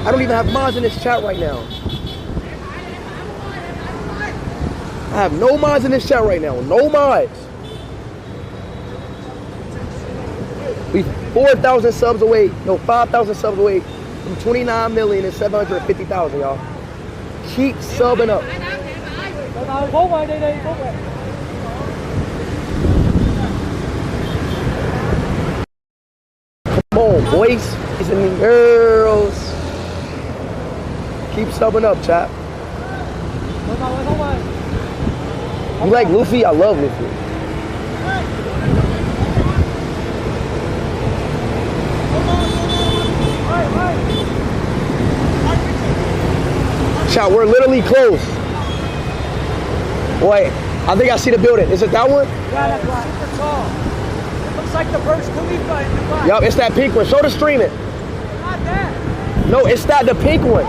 I don't even have mods in this chat right now. I have no mods in this chat right now. No mods. We 4,000 subs away. No, 5,000 subs away from 29,750,000, y'all. Keep subbing up. Come on, boys. Boys and girls. Keep subbing up, chat. You like Luffy? I love Luffy. Chat, we're literally close. Wait, I think I see the building. Is it that one? Yeah, that's right. Super tall. It looks like the Burj Khalifa in Dubai. Yup, it's that pink one. Show the stream it. Not that. No, it's that, the pink one.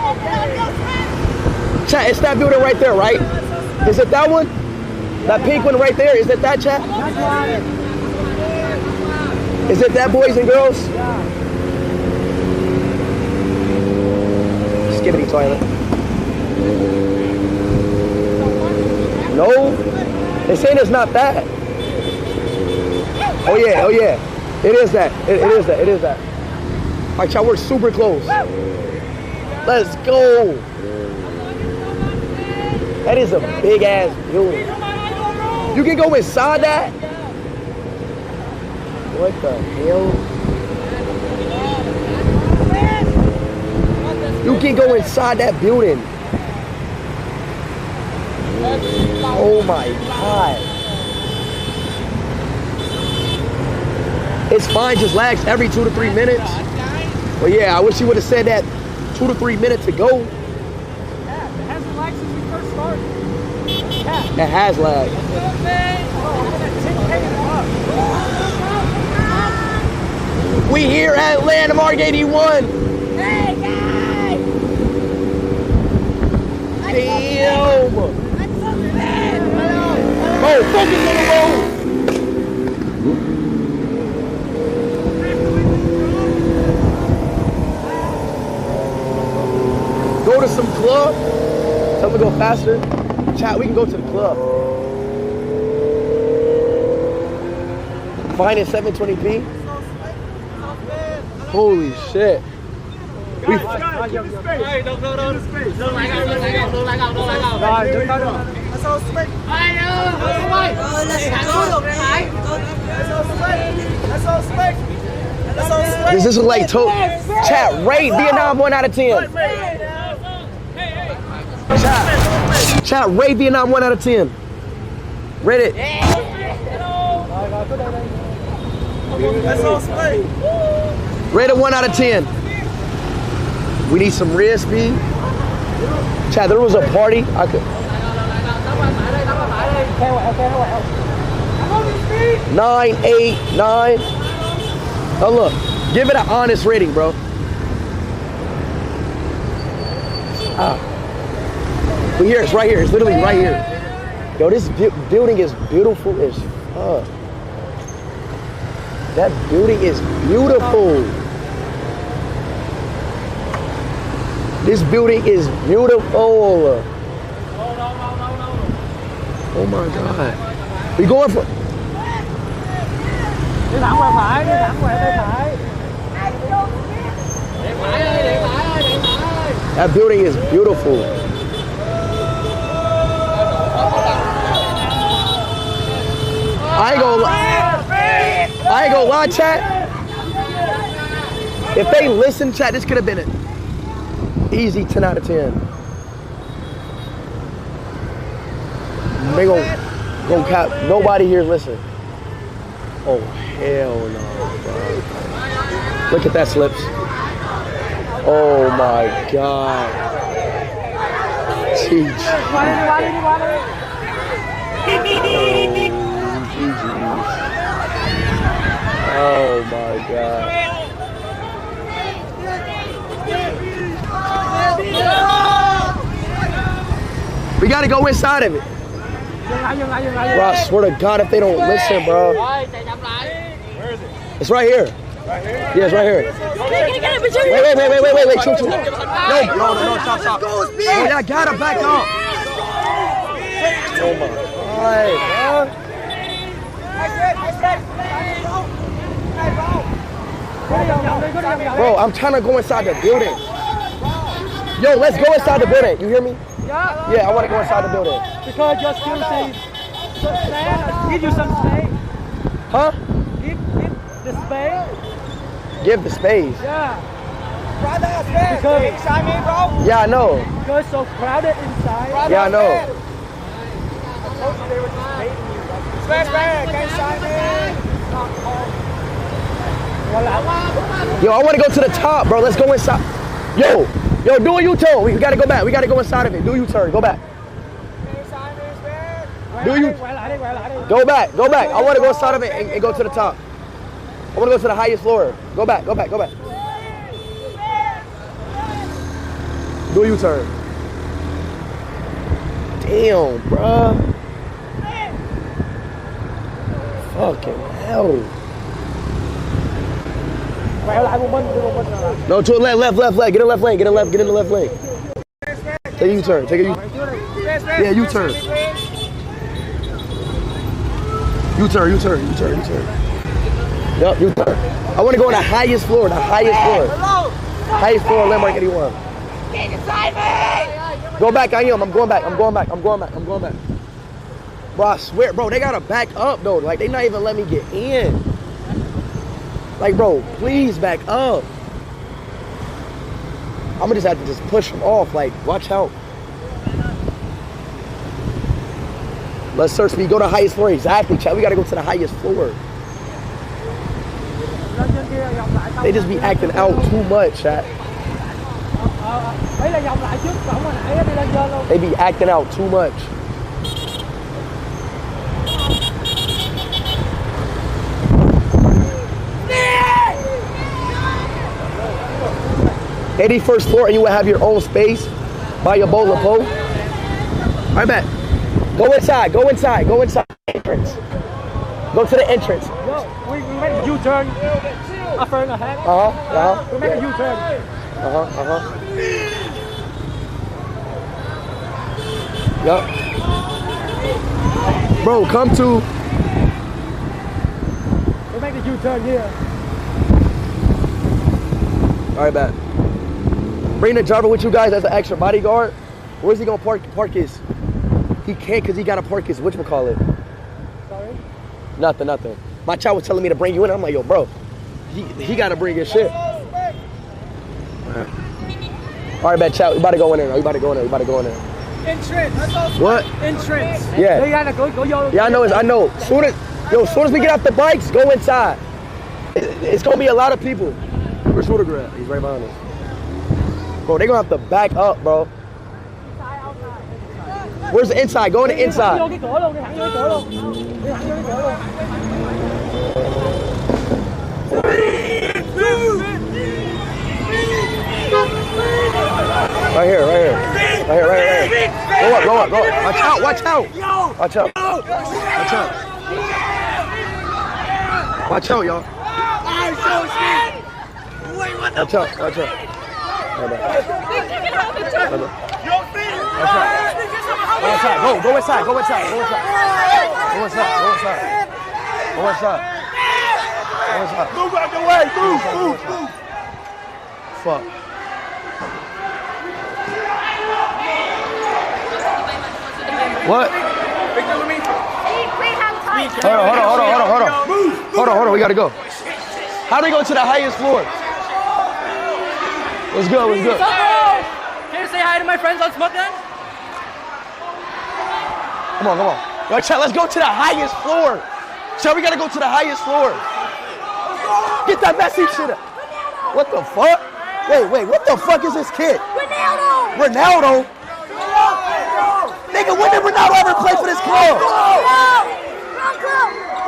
Chat, it's that building right there, right? Is it that one? That pink one right there, is it that, chat? Is it that, boys and girls? Yeah. Skibbity toilet. No, they saying it's not that. Oh yeah, oh yeah. It is that, it is that, it is that. All right, chat, we're super close. Let's go. That is a big ass building. You can go inside that? What the hell? You can go inside that building. Oh my God. It's fine, just lags every 2 to 3 minutes. But yeah, I wish you would have said that 2 to 3 minutes ago. Yeah, it hasn't lagged since we first started. Yeah. It has lagged. We here at Landmark 81. Hey guys! Damn! I'm so bad! Oh, focus on the road! Go to some club. Tell me to go faster. Chat, we can go to the club. Fine at 720p. Holy shit. We Does this look like chat, rate Vietnam 1 out of 10. Chat, rate Vietnam 1 out of 10. Rate it. Rate it 1 out of 10. We need some rear speed. Chat, there was a party. I could. 9, 8, 9. Oh look, give it an honest rating, bro. But here, it's right here. It's literally right here. Yo, this building is beautiful as fuck. That building is beautiful. This building is beautiful. Oh my God. We going for... That building is beautiful. I ain't gonna lie, chat. If they listen, chat, this could have been an easy 10 out of 10. They gon' cap. Nobody here listen. Oh hell no, bro. Look at that slips. Oh my God. GG. Oh my God. We gotta go inside of it. Bro, I swear to God, if they don't listen, bro. Where is it? It's right here. Yes, right here. Wait. Shoot. No, stop. Oh, y'all gotta back up. Oh my God, bro, I'm trying to go inside the building. Yo, let's go inside the building. You hear me? Yeah, I want to go inside the building. Because you're still saying, give you some space. Huh? Give the space. Give the space. Yeah. Because inside me, bro. Yeah, I know. Because it's so crowded inside. Yeah, I know. Space, man. Get inside me. Yo, I want to go to the top, bro. Let's go inside. Yo, do a U-turn. We gotta go back. We gotta go inside of it. Do a U-turn. Go back. Do you? Go back. I want to go inside of it and go to the top. I want to go to the highest floor. Go back. Do a U-turn. Damn, bruh. Fucking hell. No, to the left. Get in the left lane. Get in the left lane. Take a U-turn. Yeah, U-turn. U-turn. Yup, U-turn. I want to go on the highest floor. Highest floor, Lamborghini 1. Get inside me. Go back, I am. I'm going back. Bro, I swear, bro, they gotta back up though. Like, they not even let me get in. Like, bro, please back up. I'm gonna just have to push them off. Like, watch out. Let's search speed. Go to the highest floor. Exactly, chat. We gotta go to the highest floor. They just be acting out too much, chat. They be acting out too much. Yeah! 81st floor, and you will have your own space by your bowl of pole. Right back. Go inside. Entrance. Go to the entrance. We make a U-turn. After and ahead. We make a U-turn. Yup. Bro, come to. We make the U-turn here. Alright, bet. Bring the driver with you guys as an extra bodyguard. Where's he gonna park his? He can't because he gotta park his whatchamacallit. Sorry? Nothing. My child was telling me to bring you in. I'm like, yo, bro, he gotta bring his shit. Alright, bet, child. We about to go in there. Entrance. What? Entrance. Yeah. You gotta go. Yeah, I know. As soon as we get off the bikes, go inside. It's gonna be a lot of people. Where's Photograph? He's right behind us. Bro, they gonna have to back up, bro. Where's the inside? Go in the inside. Right here. Go up. Watch out, y'all. Watch out. Go inside. Move out the way. Move. Fuck. What? Hold on. We gotta go. How do we go to the highest floor? What's good? Can you say hi to my friends on Smoke then? Come on. Yo, chat, let's go to the highest floor. Chat, we gotta go to the highest floor. Get that messy shit up. What the fuck? Wait, what the fuck is this kid? Ronaldo? Nigga, when did Ronaldo ever play for this club?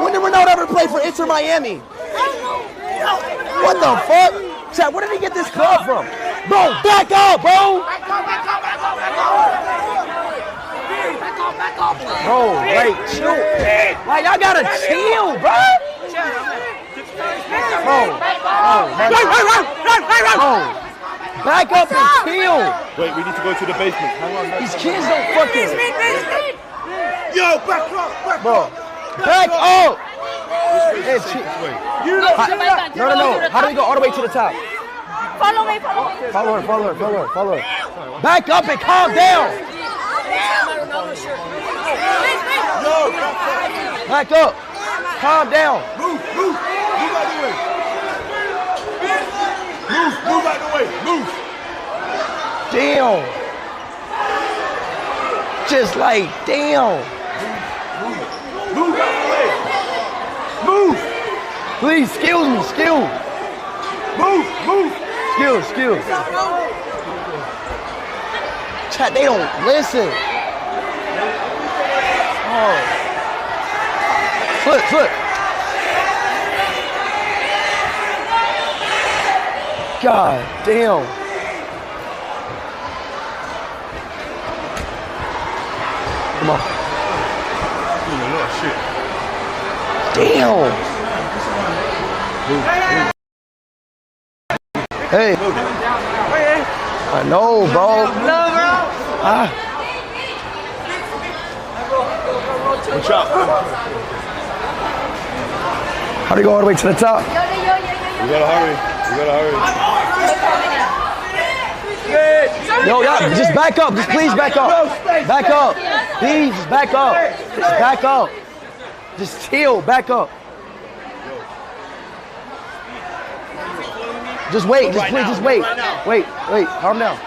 When did Ronaldo ever play for Inter Miami? What the fuck? Chat, where did he get this club from? Bro, back up, bro! Bro, like, chill. Like, y'all gotta chill, bro! Back up and kill. Wait, we need to go to the basement. Hang on. These kids don't fucking. Yo, back up, Bro, back up. Hey, no. How do we go all the way to the top? Follow me. Follow her. Back up and calm down. Back up. Calm down. Move out the way. Move out the way. Move. Damn. Just like, damn. Move out the way. Move. Please, skills me. Move. Skills. Chat, they don't listen. Oh. Flip. God damn. Come on. Shit. Damn. Hey. I know, bro. Watch out. How do you go all the way to the top? We gotta hurry. Yo, yeah, just back up. Just please back up. Back up. Please, just back up. Just back up. Just chill. Back up. Just wait. Just wait. Wait. Calm down.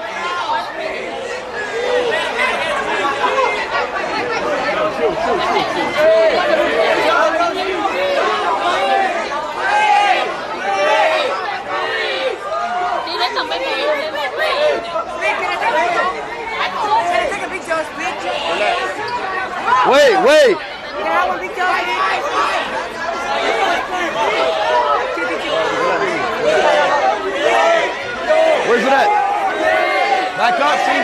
Wait. Where's it at? Back up, see?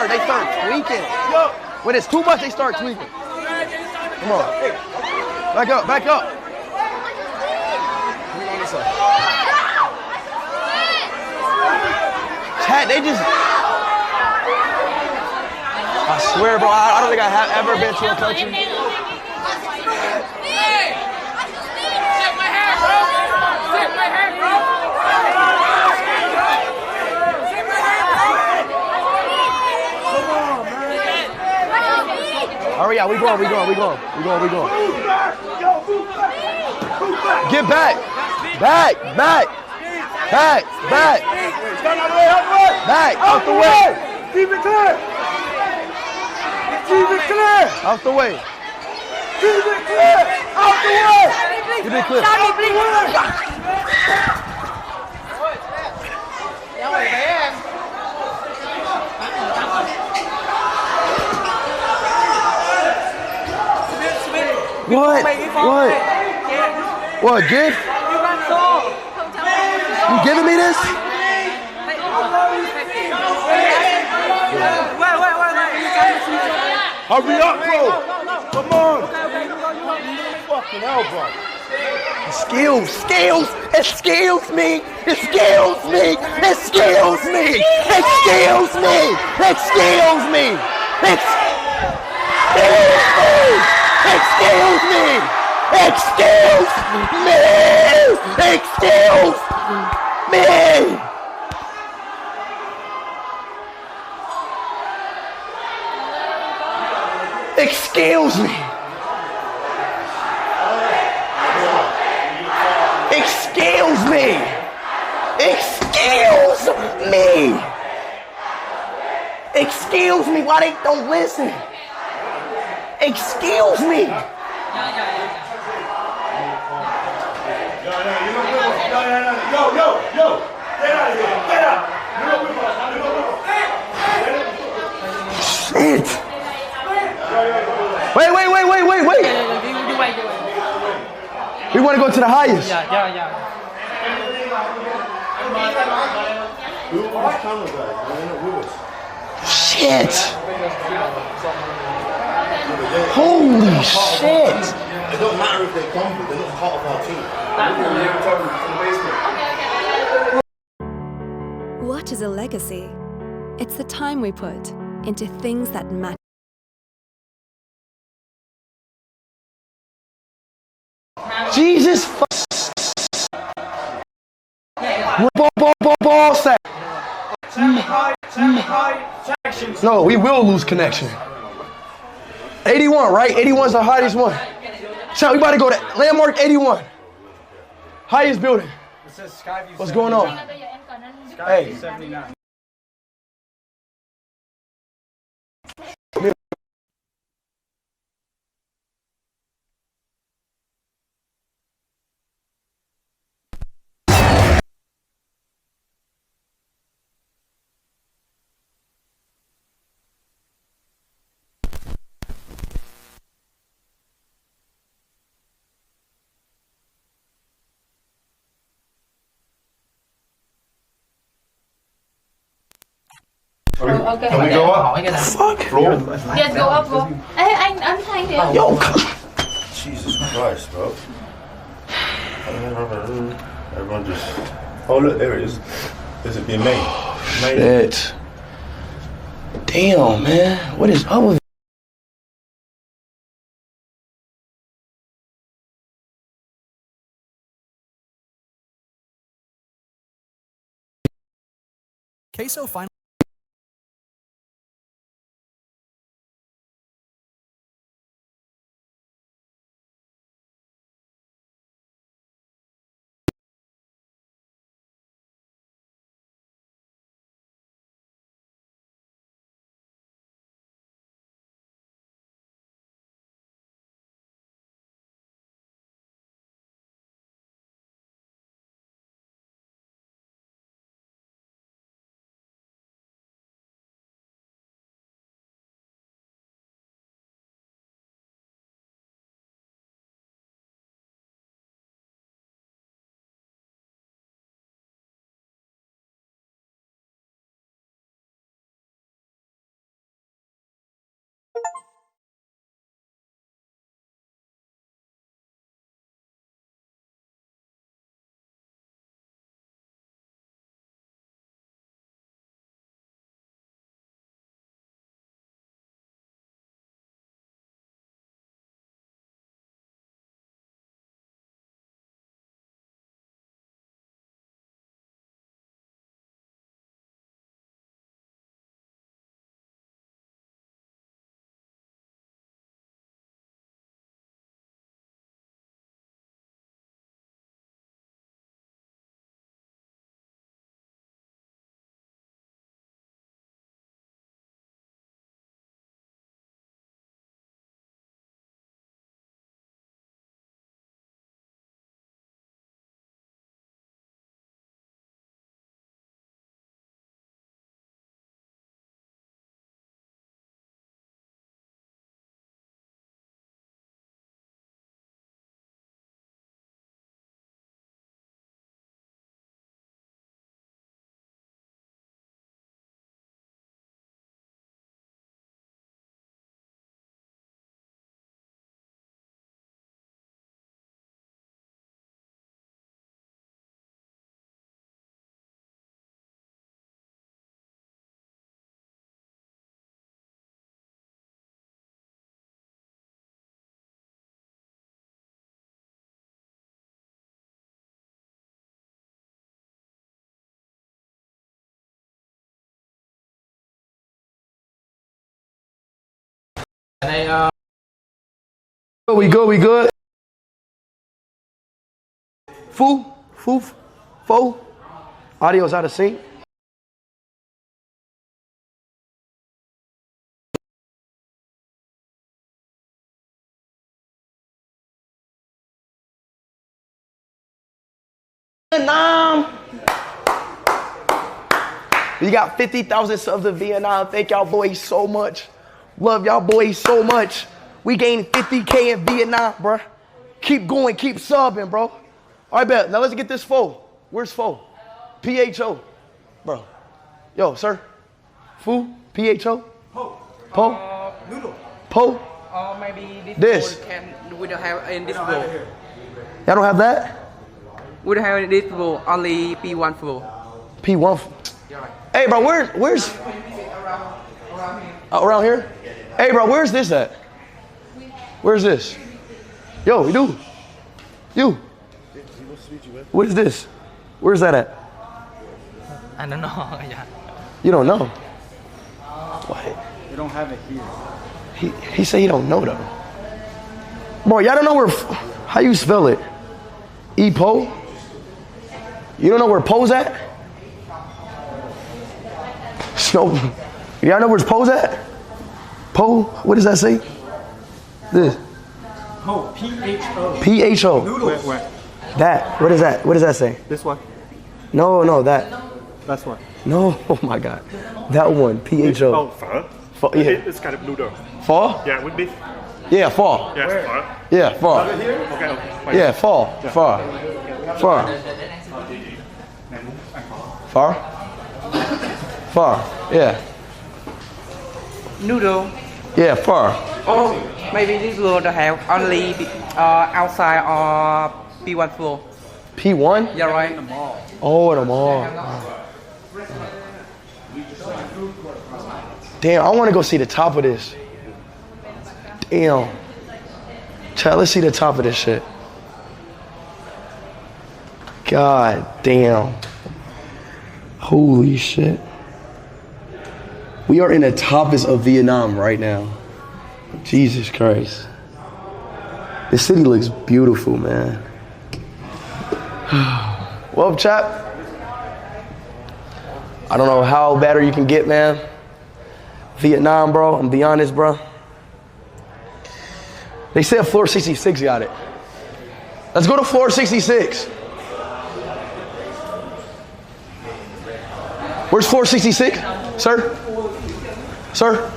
They start tweaking. When it's too much, they start tweaking. Come on. Back up. Chat, they just... I swear, bro, I don't think I have ever been to a country. Hurry up, we going. Get back. Back, out the way. Keep it clear. Out the way. Keep it clear. Out the way. Keep it clear. What, gift? You giving me this? Hurry up, bro. Come on. Fucking hell, bro. Excuse me. Excuse me. Excuse me, why they don't listen? Excuse me. Yo. Get out of here. Get out. Shit. Wait. We want to go to the highest. Shit. Holy shit. It don't matter if they're comfort, they're not part of our team. What is a legacy? It's the time we put into things that matter. Jesus ball sack. No, we will lose connection. 81, right? 81's the highest one. So we about to go to landmark 81. Highest building. What's going on? Hey. 79. Okay. Can we go up? Fuck. Floor? Yes, go up, go. I'm trying to. Yo, Jesus Christ, bro. Everyone just... Oh, look, there it is. This is being made. shit. Damn, man. What is up with Queso finally. We good. Foo. Audio's out of sync. Vietnam. We got 50,000 subs in Vietnam. Thank y'all boys so much. Love y'all boys so much. We gained 50K in Vietnam, bro. Keep going, keep subbing, bro. All right, bet. Now let's get this Fo. Where's Fo? PHO. Bro. Yo, sir. Foo? PHO? Po. Noodle. Po? Or maybe This. We don't have in this floor. Y'all don't have that? We don't have in this floor. Only P1 floor. P1. Hey, bro, where's around here? Hey, bro, where's this at? Where's this? Yo, you. What is this? Where's that at? I don't know. Yeah. You don't know. What? You don't have it here. He said he don't know though. Bro, y'all don't know where, how you spell it? E-Po? You don't know where Po's at? Snow. Y'all know where's Po's at? Po? What does that say? This. Oh, P-H-O. P-H-O. Where? That. What is that? What does that say? This one? No, that. That's one. No, oh my God. That one, P-H-O. Oh, pho. Yeah. It's kind of noodle. Pho? Yeah, with beef. Yeah, pho. Yes, pho. Yeah, pho. Okay. Yeah, pho. Pho. Pho. Yeah. Noodle. Yeah, pho. Oh, maybe this floor don't have only outside or P1 floor. P1? Yeah, right. Oh, in the mall. Damn, I want to go see the top of this. Damn. Chad, let's see the top of this shit. God damn. Holy shit. We are in the toppest of Vietnam right now. Jesus Christ. This city looks beautiful, man. Well, chap, I don't know how better you can get, man. Vietnam, bro, I'm be honest, bro. They said floor 66 got it. Let's go to floor 66. Where's floor 66? Sir? Sir?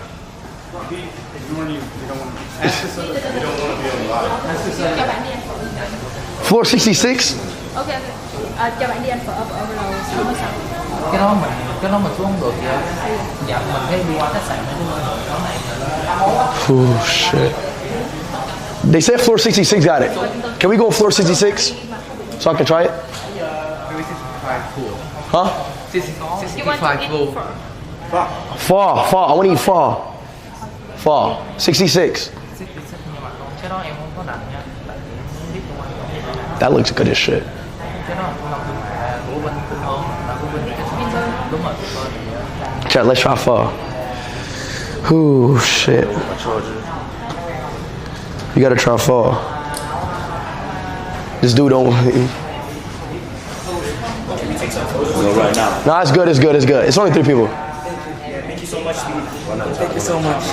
Floor 66? Ok. Cho bạn đi ăn phở ở lầu 66. Cái đó mình xuống không được vậy. Dạ mình thấy đi qua khách sạn Oh shit. They said floor 66 got it. Can we go floor 66? So I can try it? Huh? 65 floor. Pho. I want to eat pho. Pho. 66. Cái đó em không có đặt nha. That looks good as shit. Cái đó của bên đúng rồi. Chat, let's try pho. Oh shit. You gotta try pho. This dude don't. No, right now. Nah, it's good. It's only 3 people. Thank you so much, Steve. Thank you so much.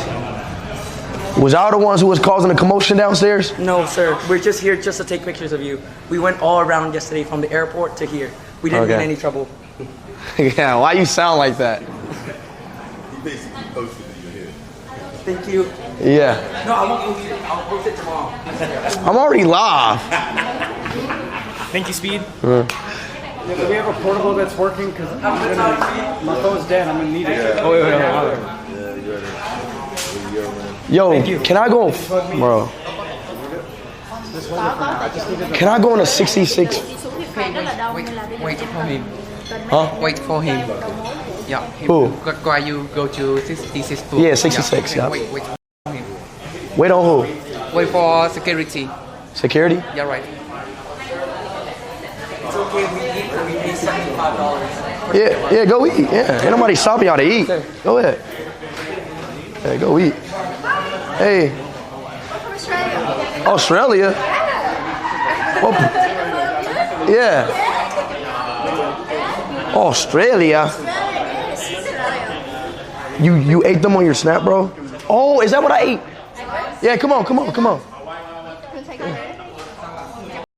Was y'all the ones who was causing the commotion downstairs? No, sir. We're just here just to take pictures of you. We went all around yesterday from the airport to here. We didn't get in any trouble. Yeah, why you sound like that? He basically posted in your head. Thank you. Yeah. No, I won't post it. I'll post it tomorrow. I'm already live. Thank you, Speed. Yeah, do we have a portable that's working? Because my phone's dead. I'm going to need it. Oh, wait. Yo, can I go, bro? Can I go on a 66? Wait for him. Huh? Wait for him. Yeah. Who? Why you go to 66 floor? Yeah, 66, yeah. Wait for him. Wait on who? Wait for security. Security? Yeah, right. It's okay. We pay $75. Yeah, go eat. Yeah, ain't nobody stopping y'all to eat. Go ahead. Yeah, go eat. Hey. Australia? Well, yeah. Australia? You ate them on your snap, bro? Oh, is that what I ate? Yeah, come on.